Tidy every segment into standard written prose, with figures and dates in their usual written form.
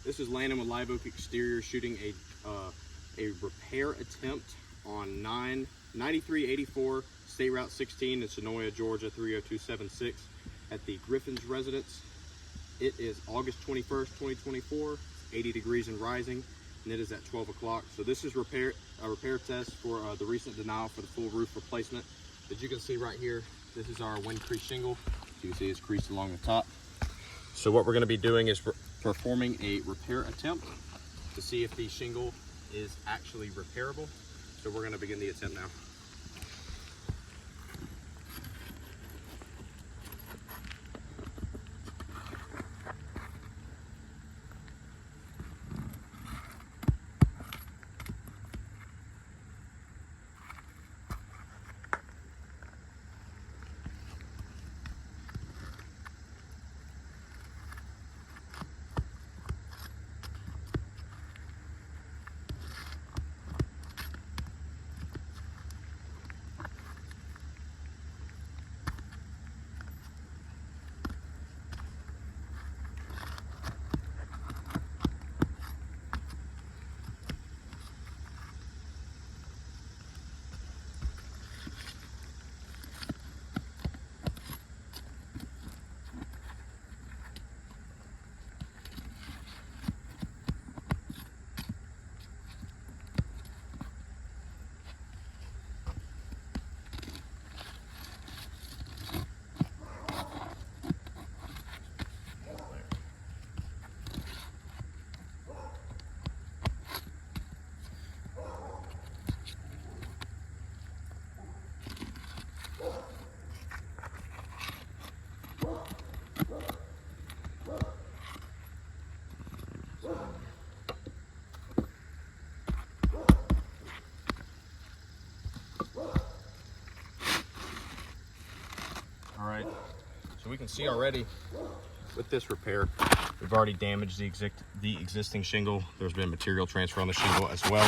This is Landon with Live Oak Exterior shooting a repair attempt on 9384 State Route 16 in Senoia, Georgia 30276 at the Griffin's residence. It is August 21st, 2024, 80 degrees and rising, and it is at 12 o'clock. So this is a repair test for the recent denial for the full roof replacement. As you can see right here, this is our wind crease shingle. You can see it's creased along the top. So what we're going to be doing is performing a repair attempt to see if the shingle is actually repairable. So we're going to begin the attempt now. All right, so we can see already with this repair, we've already damaged the existing shingle. There's been material transfer on the shingle as well.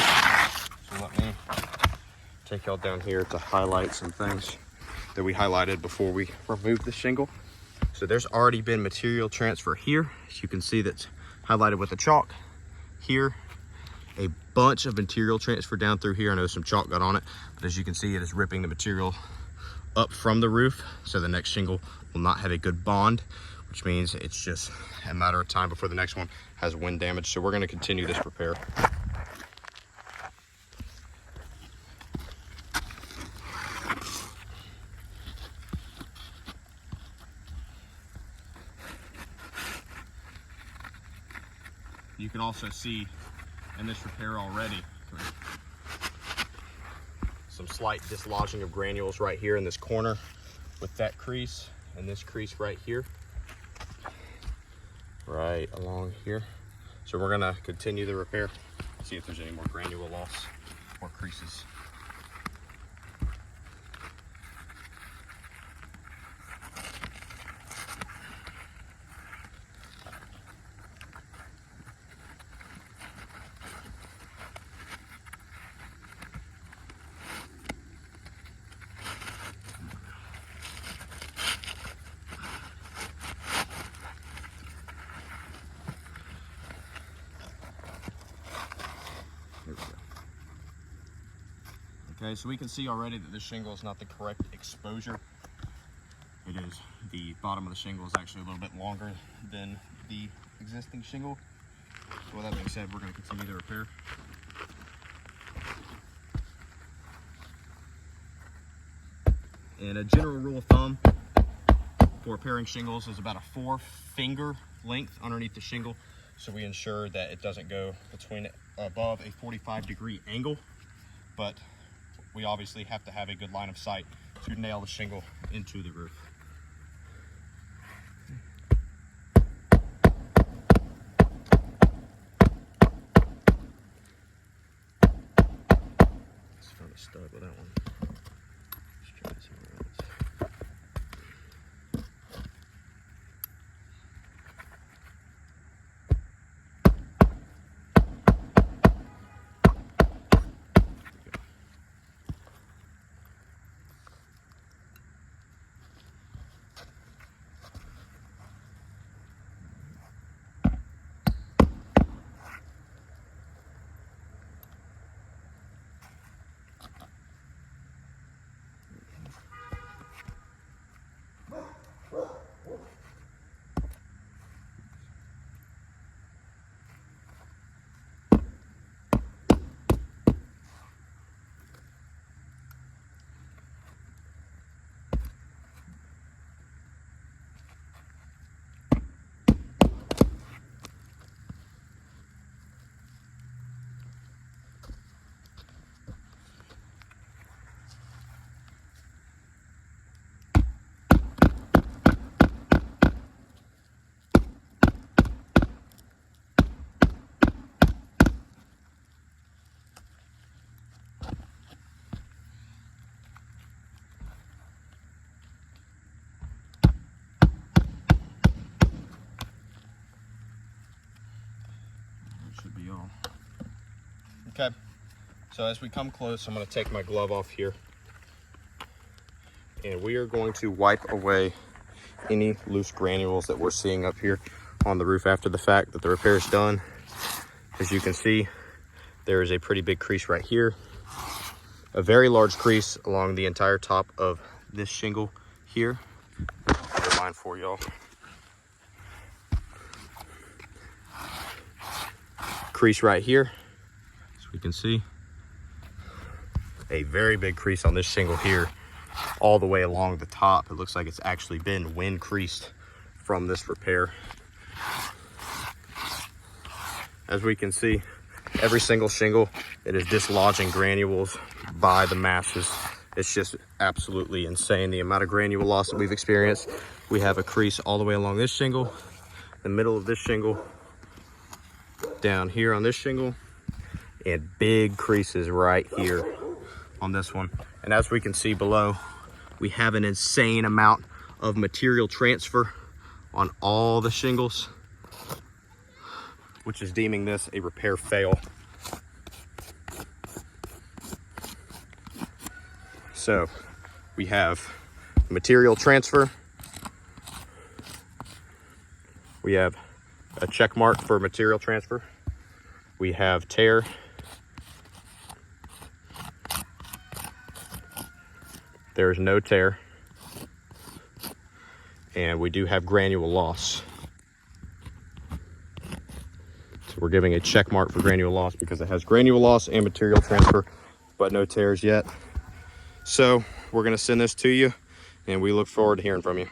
So let me take y'all down here to highlight some things that we highlighted before we removed the shingle. So there's already been material transfer here. As you can see, that's highlighted with the chalk. Here, a bunch of material transfer down through here. I know some chalk got on it, but as you can see, it is ripping the material up from the roof, so the next shingle will not have a good bond, which means it's just a matter of time before the next one has wind damage. So we're going to continue this repair. You can also see in this repair already some slight dislodging of granules right here in this corner with that crease and this crease right here, right along here. So we're gonna continue the repair, see if there's any more granule loss or creases. Okay, so we can see already that this shingle is not the correct exposure. It is, the bottom of the shingle is actually a little bit longer than the existing shingle. So with that being said, we're going to continue the repair. And a general rule of thumb for repairing shingles is about a 4-finger length underneath the shingle, so we ensure that it doesn't go above a 45-degree angle. But we obviously have to have a good line of sight to nail the shingle into the roof. Just found a stud with that one. Let's try somewhere else. Should be all. Okay. So as we come close, I'm going to take my glove off here. And we are going to wipe away any loose granules that we're seeing up here on the roof after the fact that the repair is done. As you can see, there is a pretty big crease right here. A very large crease along the entire top of this shingle here. Another line for y'all. Crease right here, as we can see. A very big crease on this shingle here, all the way along the top. It looks like it's actually been wind creased from this repair. As we can see, every single shingle, it is dislodging granules by the masses. It's just absolutely insane the amount of granule loss that we've experienced. We have a crease all the way along this shingle, the middle of this shingle, down here on this shingle, and big creases right here on this one. And as we can see below, we have an insane amount of material transfer on all the shingles, which is deeming this a repair fail. So we have material transfer. We have a check mark for material transfer. We have tear. There's no tear. And we do have granule loss. So we're giving a check mark for granule loss because it has granule loss and material transfer, but no tears yet. So we're gonna send this to you, and we look forward to hearing from you.